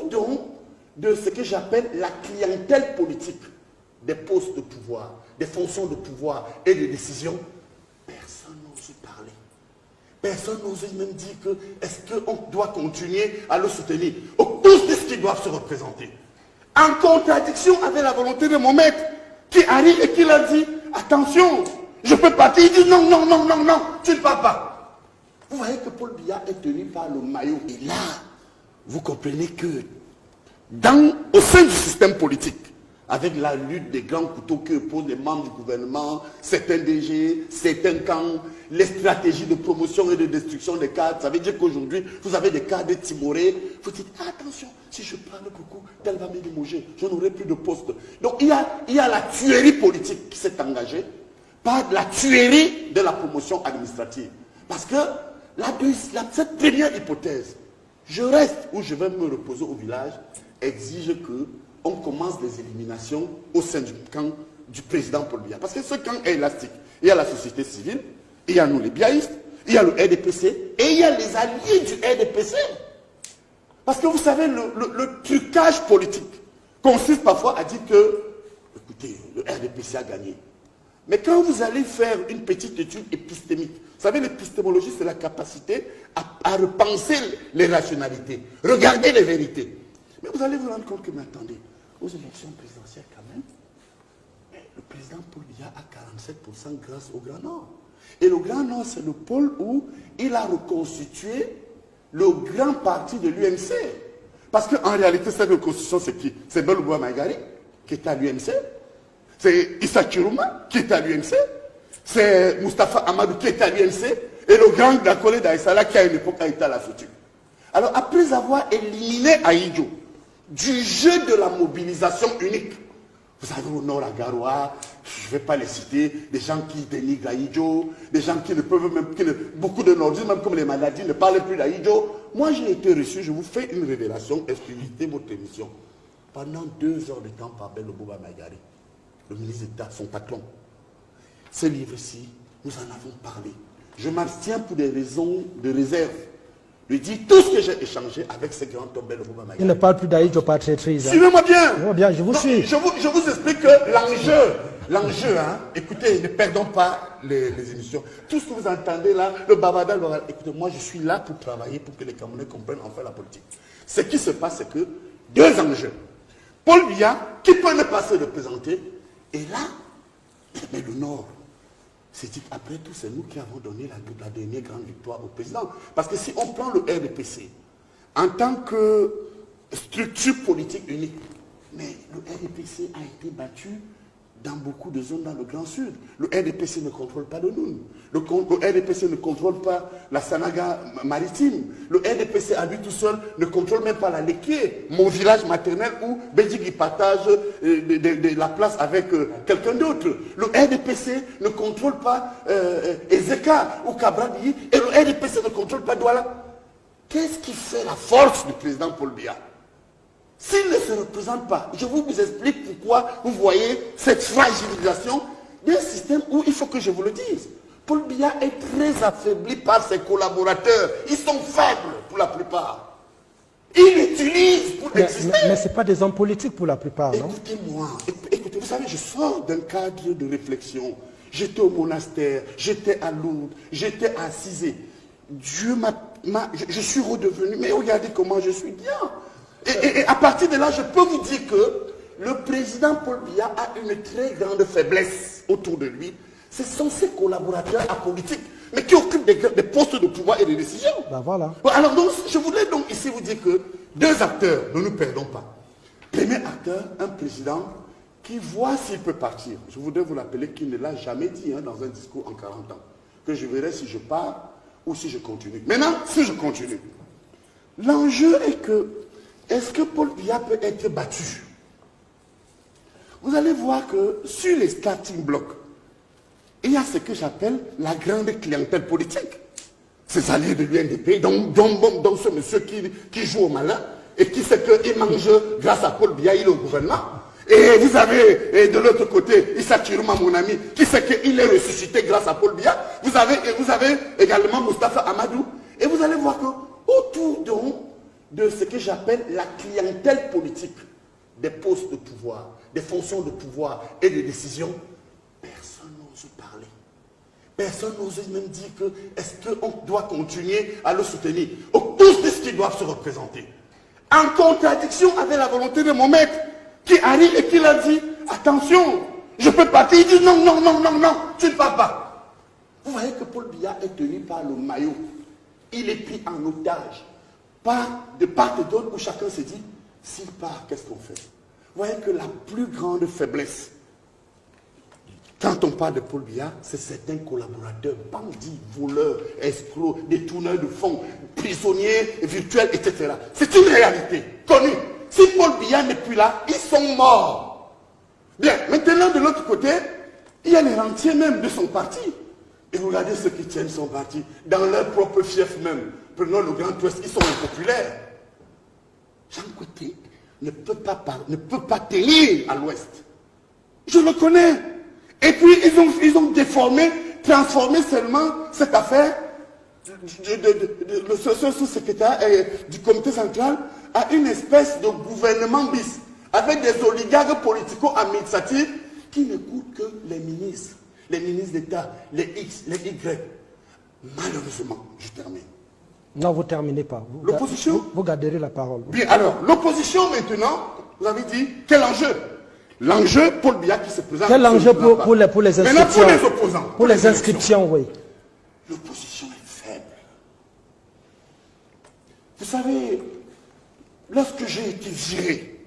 donc de ce que j'appelle la clientèle politique, des postes de pouvoir, des fonctions de pouvoir et de décision, personne n'ose parler. Personne n'ose même dire que est-ce qu'on doit continuer à le soutenir. Tous disent qu'ils doivent se représenter. En contradiction avec la volonté de mon maître, qui arrive et qui leur dit attention, je peux partir. Il dit non, non, non, non, non, tu ne pars pas. Vous voyez que Paul Biya est tenu par le maillot. Et là, vous comprenez que au sein du système politique, avec la lutte des grands couteaux que posent les membres du gouvernement, certains DG, certains camps, les stratégies de promotion et de destruction des cadres, ça veut dire qu'aujourd'hui, vous avez des cadres timorés, vous dites, attention, si je parle beaucoup, tel va me limoger, je n'aurai plus de poste. Donc il y a la tuerie politique qui s'est engagée par la tuerie de la promotion administrative. Parce que cette première hypothèse, je reste ou je vais me reposer au village, exige qu'on commence des éliminations au sein du camp du président Paul Biya. Parce que ce camp est élastique. Il y a la société civile, il y a nous les biaïstes, il y a le RDPC et il y a les alliés du RDPC. Parce que vous savez, le trucage politique consiste parfois à dire que, écoutez, le RDPC a gagné. Mais quand vous allez faire une petite étude épistémique, vous savez, l'épistémologie, c'est la capacité à repenser les rationalités, regarder les vérités. Mais vous allez vous rendre compte que, mais attendez, aux élections présidentielles quand même, le président Paul Biya a 47% grâce au Grand Nord. Et le Grand Nord, c'est le pôle où il a reconstitué le grand parti de l'UMC. Parce qu'en réalité, cette reconstitution, c'est qui? C'est Belouba Maïgari, qui est à l'UMC. C'est Issa Chirouma, qui est à l'UMC. C'est Moustapha Amadou, qui est à l'UMC. Et le grand Dakole d'Aïssala, qui à une époque a été à la Sotuc. Alors, après avoir éliminé Aïdjo du jeu de la mobilisation unique, vous savez, au nord à Garoua, je ne vais pas les citer, des gens qui dénigrent Aïdjo, des gens qui ne peuvent même, beaucoup de nordistes, même comme les maladies, ne parlent plus d'Aïdjo. Moi, j'ai été reçu, je vous fais une révélation, exclusivité votre émission. Pendant 2 heures de temps par Belouba Maïgari, le ministre d'État, son patron. Ce livre-ci, nous en avons parlé. Je m'abstiens pour des raisons de réserve. Lui dit tout ce que j'ai échangé avec ce grand homme Belouba Maïgari. Il ne parle plus d'Aïdjo par traîtrise. Suivez-moi bien. Bien, je vous suis. Je vous explique que l'enjeu, hein, écoutez, ne perdons pas les émissions. Tout ce que vous entendez là, le bavardage, écoutez, moi je suis là pour travailler pour que les Camerounais comprennent enfin la politique. Ce qui se passe, c'est que 2 enjeux. Paul Biya, qui peut ne pas se représenter, et là, mais le Nord, c'est dit après tout, c'est nous qui avons donné la dernière grande victoire au président. Parce que si on prend le RDPC en tant que structure politique unique, mais le RDPC a été battu dans beaucoup de zones dans le Grand Sud. Le RDPC ne contrôle pas le Noun. Le RDPC ne contrôle pas la Sanaga maritime. Le RDPC à lui tout seul ne contrôle même pas la Lekié, mon village maternel où Bédjigui partage la place avec quelqu'un d'autre. Le RDPC ne contrôle pas Ezeka ou Kabradi et le RDPC ne contrôle pas Douala. Qu'est-ce qui fait la force du président Paul Biya? S'il ne se représente pas, je vous explique pourquoi vous voyez cette fragilisation d'un système où il faut que je vous le dise. Paul Biya est très affaibli par ses collaborateurs. Ils sont faibles pour la plupart. Ils l'utilisent pour exister. Mais ce n'est pas des hommes politiques pour la plupart, non? Écoutez-moi, écoutez, vous savez, je sors d'un cadre de réflexion. J'étais au monastère, j'étais à Lourdes, j'étais à Cizé. Je suis redevenu, mais regardez comment je suis bien. Et à partir de là, je peux vous dire que le président Paul Biya a une très grande faiblesse autour de lui. Ce sont ses collaborateurs apolitiques, mais qui occupent des postes de pouvoir et de décision. Ben voilà. Alors donc, je voulais donc ici vous dire que 2 acteurs, ne nous perdons pas. Premier acteur, un président qui voit s'il peut partir. Je voudrais vous rappeler qu'il ne l'a jamais dit dans un discours en 40 ans. Que je verrai si je pars ou si je continue. Maintenant, si je continue, l'enjeu est que est-ce que Paul Biya peut être battu? Vous allez voir que sur les starting blocks, il y a ce que j'appelle la grande clientèle politique. Ces alliés de l'UNDP, dont ce monsieur qui joue au malin et qui sait qu'il mange grâce à Paul Biya, il est au gouvernement. Et vous avez de l'autre côté Issa Chirouma, mon ami, qui sait qu'il est ressuscité grâce à Paul Biya. Vous avez également Moustapha Amadou. Et vous allez voir que autour de ce que j'appelle la clientèle politique des postes de pouvoir, des fonctions de pouvoir et de décision, personne n'ose parler. Personne n'ose même dire que est-ce qu'on doit continuer à le soutenir. Tous disent qu'ils doivent se représenter. En contradiction avec la volonté de mon maître, qui arrive et qui l'a dit, attention, je peux partir. Il dit non, non, non, non, non, tu ne pars pas. Vous voyez que Paul Biya est tenu par le maillot. Il est pris en otage. De part et d'autre où chacun se dit, s'il part, qu'est-ce qu'on fait? Vous voyez que la plus grande faiblesse, quand on parle de Paul Biya, c'est certains collaborateurs, bandits, voleurs, escrocs, détourneurs de fonds, prisonniers virtuels, etc. C'est une réalité connue. Si Paul Biya n'est plus là, ils sont morts. Bien, maintenant de l'autre côté, il y a les rentiers même de son parti. Et regardez ceux qui tiennent son parti, dans leur propre fief même. Prenons le Grand Ouest, ils sont impopulaires. Jean Couté ne peut pas tenir à l'Ouest. Je le connais. Et puis ils ont déformé, transformé seulement cette affaire le sous-secrétaire du comité central à une espèce de gouvernement bis, avec des oligarques politico-administratifs qui n'écoutent que les ministres d'État, les X, les Y. Malheureusement, je termine. Non, vous ne terminez pas. L'opposition. Vous garderez la parole. Bien, alors, l'opposition maintenant, vous avez dit, quel enjeu? L'enjeu, Paul Biya qui se présente. Quel enjeu pour les inscriptions? Maintenant, pour les opposants. Pour les inscriptions, oui. L'opposition est faible. Vous savez, lorsque j'ai été viré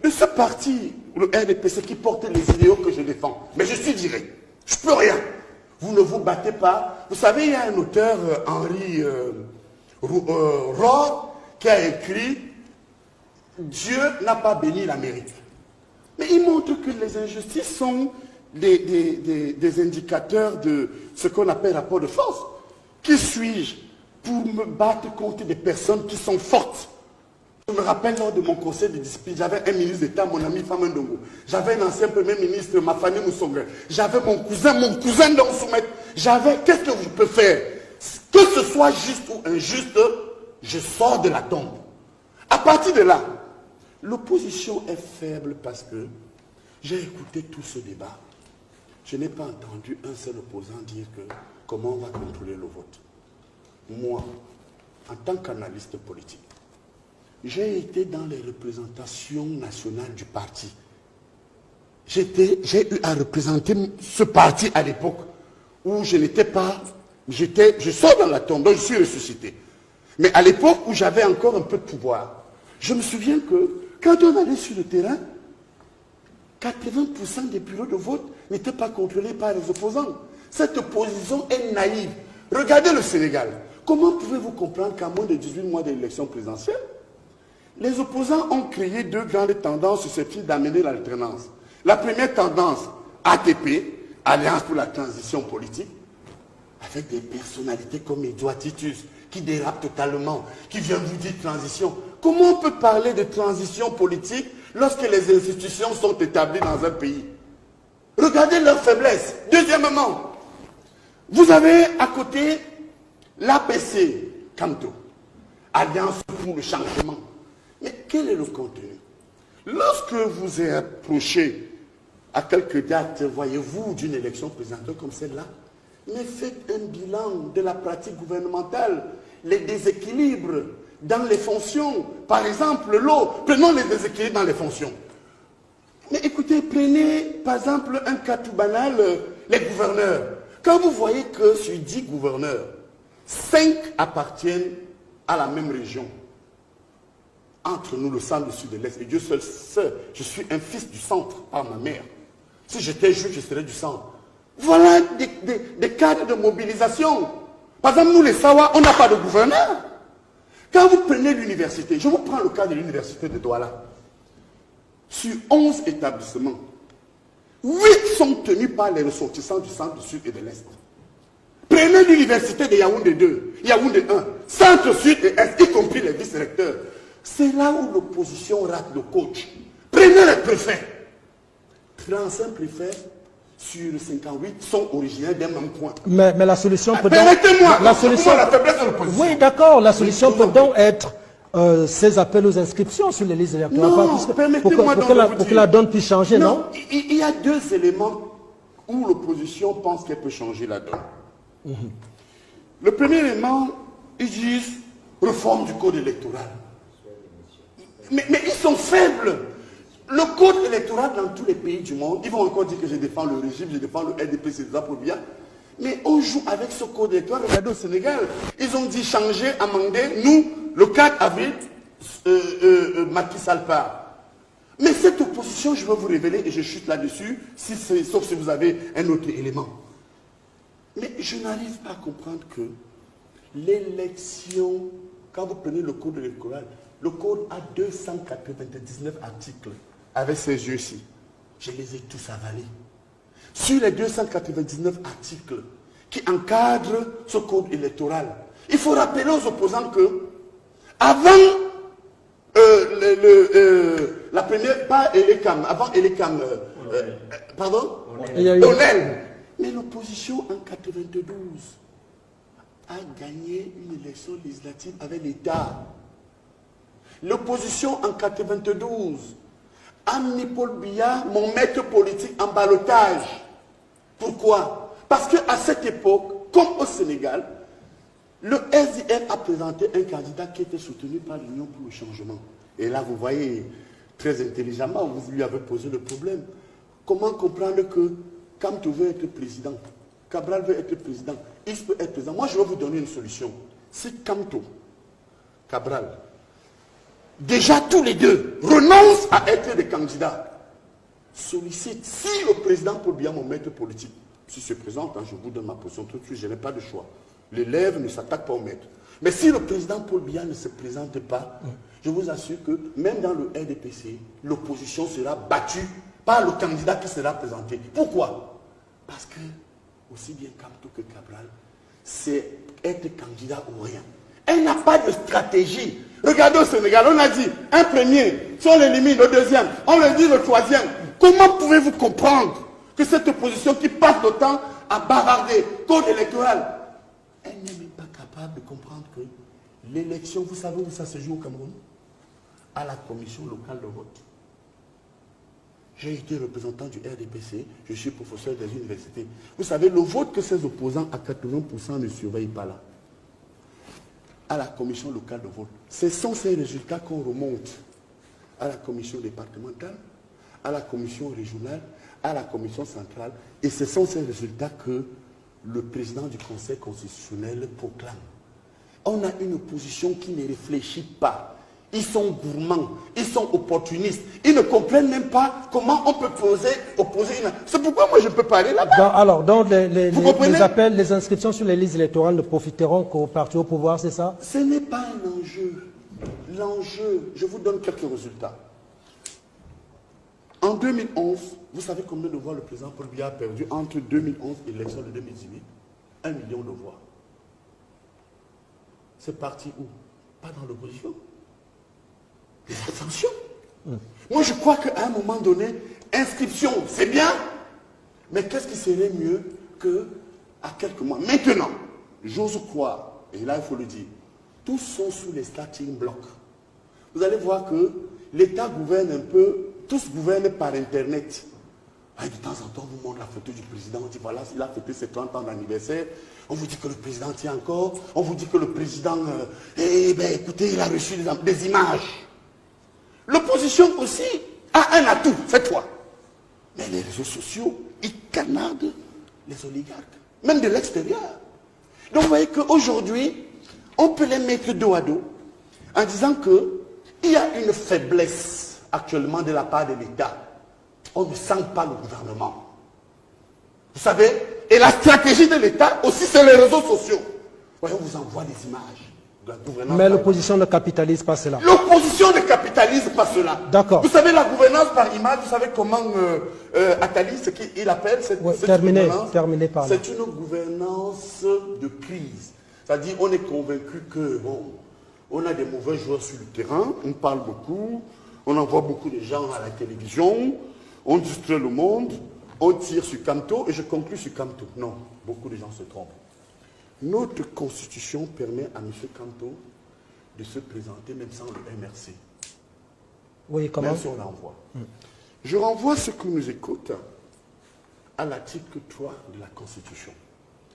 de ce parti, le RDPC, qui portait les idéaux que je défends, mais je suis viré. Je ne peux rien. Vous ne vous battez pas. Vous savez, il y a un auteur, Henri Rohr, qui a écrit « Dieu n'a pas béni l'Amérique ». Mais il montre que les injustices sont des indicateurs de ce qu'on appelle rapport de force. Qui suis-je pour me battre contre des personnes qui sont fortes? Je me rappelle lors de mon conseil de discipline, j'avais un ministre d'État, mon ami Famandongo. J'avais un ancien premier ministre, Mafane Moussonga. J'avais mon cousin dans Soumet. Qu'est-ce que je peux faire? Que ce soit juste ou injuste, je sors de la tombe. À partir de là, l'opposition est faible parce que j'ai écouté tout ce débat. Je n'ai pas entendu un seul opposant dire que comment on va contrôler le vote. Moi, en tant qu'analyste politique, j'ai été dans les représentations nationales du parti. J'ai eu à représenter ce parti à l'époque où je n'étais pas... Je sors dans la tombe, donc je suis ressuscité. Mais à l'époque où j'avais encore un peu de pouvoir, je me souviens que quand on allait sur le terrain, 80% des bureaux de vote n'étaient pas contrôlés par les opposants. Cette opposition est naïve. Regardez le Sénégal. Comment pouvez-vous comprendre qu'à moins de 18 mois de l'élection présidentielle, les opposants ont créé deux grandes tendances susceptibles d'amener l'alternance. La première tendance, ATP, Alliance pour la transition politique, avec des personnalités comme Edouard Titus, qui dérapent totalement, qui vient vous dire transition. Comment on peut parler de transition politique lorsque les institutions sont établies dans un pays? Regardez leur faiblesse. Deuxièmement, vous avez à côté l'APC, Camto, Alliance pour le changement. Mais quel est le contenu? Lorsque vous êtes approché à quelques dates, voyez-vous, d'une élection présidentielle comme celle-là, mais faites un bilan de la pratique gouvernementale, les déséquilibres dans les fonctions. Par exemple, l'eau, prenons les déséquilibres dans les fonctions. Mais écoutez, prenez par exemple un cas tout banal, les gouverneurs. Quand vous voyez que sur 10 gouverneurs, 5 appartiennent à la même région, entre nous, le centre, le sud et l'est, et Dieu seul sait, je suis un fils du centre par ma mère. Si j'étais juif, je serais du centre. Voilà des cadres de mobilisation. Par exemple, nous les Sawa, on n'a pas de gouverneur. Quand vous prenez l'université, je vous prends le cas de l'université de Douala. Sur 11 établissements, 8 sont tenus par les ressortissants du centre, du sud et de l'est. Prenez l'université de Yaoundé 2, Yaoundé 1, centre, sud et est, y compris les vice-recteurs. C'est là où l'opposition rate le coach. Prenez les préfets. 35 préfets sur 58 sont originaires d'un même coin. Mais la solution peut donc... Permettez-moi, la solution... la faiblesse de l'opposition. Oui, d'accord, la solution peut donc être ces appels aux inscriptions sur les listes électorales. Non, permettez-moi donc de vous pour que dire. la donne puisse changer, non? Il y a deux éléments où l'opposition pense qu'elle peut changer la donne. Le premier élément, ils disent réforme du code électoral. Mais ils sont faibles. Le code électoral dans tous les pays du monde, ils vont encore dire que je défends le régime, je défends le RDP, c'est ça pour bien. Mais on joue avec ce code électoral. Regardez au Sénégal, ils ont dit changer, amender. Nous, le 4 avril, Macky Sall part. Mais cette opposition, je vais vous révéler, et je chute là-dessus, sauf si vous avez un autre élément. Mais je n'arrive pas à comprendre que l'élection, quand vous prenez le code électoral, le code a 299 articles avec ces yeux-ci. Je les ai tous avalés. Sur les 299 articles qui encadrent ce code électoral, il faut rappeler aux opposants que avant la première, pas Elekam, avant Elekam, pardon, Onel. Mais l'opposition en 92 a gagné une élection législative avec l'État. L'opposition en 92 a mis Paul Biya, mon maître politique, en ballottage. Pourquoi? Parce qu'à cette époque, comme au Sénégal, le SDF a présenté un candidat qui était soutenu par l'Union pour le changement. Et là, vous voyez, très intelligemment, vous lui avez posé le problème. Comment comprendre que Kamto veut être président, Cabral veut être président, il peut être président. Moi, je vais vous donner une solution. Si Kamto, Cabral, déjà tous les deux renoncent à être des candidats, sollicite, si le président Paul Biya, mon maître politique, s'il se présente, je vous donne ma position tout de suite, je n'ai pas de choix. L'élève ne s'attaque pas au maître. Mais si le président Paul Biya ne se présente pas, je vous assure que même dans le RDPC, l'opposition sera battue par le candidat qui sera présenté. Pourquoi? Parce que, aussi bien Kamto que Cabral, c'est être candidat ou rien. Elle n'a pas de stratégie. Regardez au Sénégal, on a dit un premier, si on l'élimine, le deuxième, on le dit le troisième. Comment pouvez-vous comprendre que cette opposition qui passe le temps à bavarder code électoral, elle n'est même pas capable de comprendre que l'élection, vous savez où ça se joue au Cameroun? À la commission locale de vote. J'ai été représentant du RDPC, je suis professeur des universités. Vous savez, le vote que ces opposants à 80% ne surveillent pas là. À la commission locale de vote. Ce sont ces résultats qu'on remonte à la commission départementale, à la commission régionale, à la commission centrale. Et ce sont ces résultats que le président du Conseil constitutionnel proclame. On a une opposition qui ne réfléchit pas. Ils sont gourmands, ils sont opportunistes. Ils ne comprennent même pas comment on peut opposer une... C'est pourquoi moi je peux parler là-bas. Alors, donc les appels, les inscriptions sur les listes électorales ne profiteront qu'au parti au pouvoir, c'est ça? Ce n'est pas un enjeu. L'enjeu, je vous donne quelques résultats. En 2011, vous savez combien de voix le président Paul Biya a perdu entre 2011 et l'élection de 2018? 1 million de voix. C'est parti où? Pas dans l'opposition. Mais attention. Moi, je crois qu'à un moment donné, inscription, c'est bien. Mais qu'est-ce qui serait mieux que à quelques mois? Maintenant, j'ose croire, et là, il faut le dire, tous sont sous les starting blocks. Vous allez voir que l'État gouverne un peu, tous gouvernent par Internet. De temps en temps, on vous montre la photo du président, on dit voilà, il a fêté ses 30 ans d'anniversaire. On vous dit que le président tient encore. On vous dit que le président, écoutez, il a reçu des images. L'opposition aussi a un atout, cette fois. Mais les réseaux sociaux, ils canardent les oligarques, même de l'extérieur. Donc vous voyez qu'aujourd'hui, on peut les mettre dos à dos en disant qu'il y a une faiblesse actuellement de la part de l'État. On ne sent pas le gouvernement. Vous savez, et la stratégie de l'État aussi, c'est les réseaux sociaux. Voyez, on vous envoie des images. Mais l'opposition ne capitalise pas cela. L'opposition ne capitalise pas cela. D'accord. Vous savez, la gouvernance par image, vous savez comment Attali, ce qu'il appelle cette terminé par là. C'est une gouvernance de crise. C'est-à-dire, on est convaincu que, bon, on a des mauvais joueurs sur le terrain, on parle beaucoup, on envoie beaucoup de gens à la télévision, on distrait le monde, on tire sur Kamto, et je conclus sur Kamto. Non, beaucoup de gens se trompent. Notre constitution permet à M. Kamto de se présenter même sans le MRC. Oui, comment? Même si on l'envoie. Je renvoie ceux qui nous écoutent à l'article 3 de la Constitution.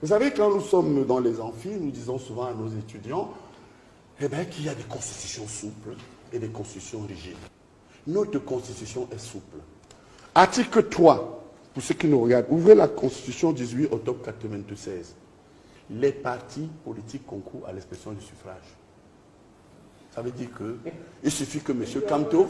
Vous savez, quand nous sommes dans les amphis, nous disons souvent à nos étudiants qu'il y a des constitutions souples et des constitutions rigides. Notre constitution est souple. Article 3, pour ceux qui nous regardent, ouvrez la Constitution 18 octobre 1996. Les partis politiques concourent à l'expression du suffrage. Ça veut dire qu'il suffit que M. Camteau...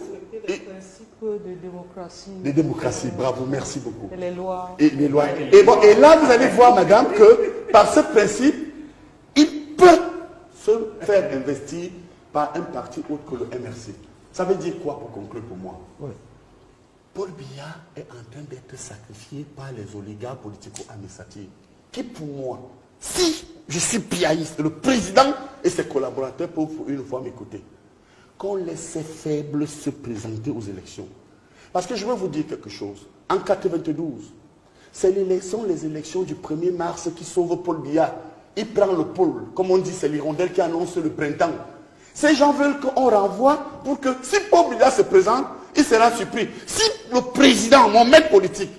Les principes de démocratie. De démocratie, bravo, merci beaucoup. Et les lois. Et les lois. Et là, vous allez voir, madame, que par ce principe, il peut se faire investir par un parti autre que le MRC. Ça veut dire quoi pour conclure pour moi? Oui. Paul Biya est en train d'être sacrifié par les oligarques politico-administratifs qui, pour moi, si je suis piaïste, le président et ses collaborateurs peuvent une fois m'écouter, qu'on laisse ces faibles se présenter aux élections. Parce que je veux vous dire quelque chose. En 1992, c'est les élections du 1er mars qui sauvent Paul Biya. Il prend le pôle. Comme on dit, c'est l'hirondelle qui annonce le printemps. Ces gens veulent qu'on renvoie pour que si Paul Biya se présente, il sera surpris. Si le président, mon maître politique,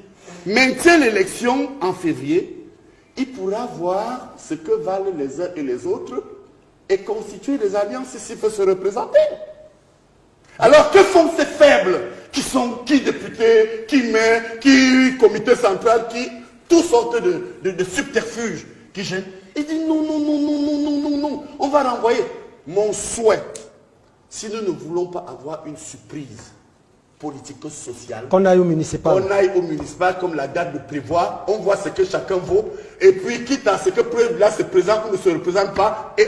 maintient l'élection en février, il pourra voir ce que valent les uns et les autres et constituer des alliances s'il peut se représenter. Alors que font ces faibles qui sont qui députés, qui maires, qui comité central, qui toutes sortes de subterfuges qui gênent. Il dit non, non, non, non, non, non, non, non, on va renvoyer. Mon souhait, si nous ne voulons pas avoir une surprise politico-sociale, qu'on aille au municipal. On aille au municipal comme la date de prévoir, on voit ce que chacun vaut, et puis quitte à ce que Paul Biya se présente ou ne se représente pas, et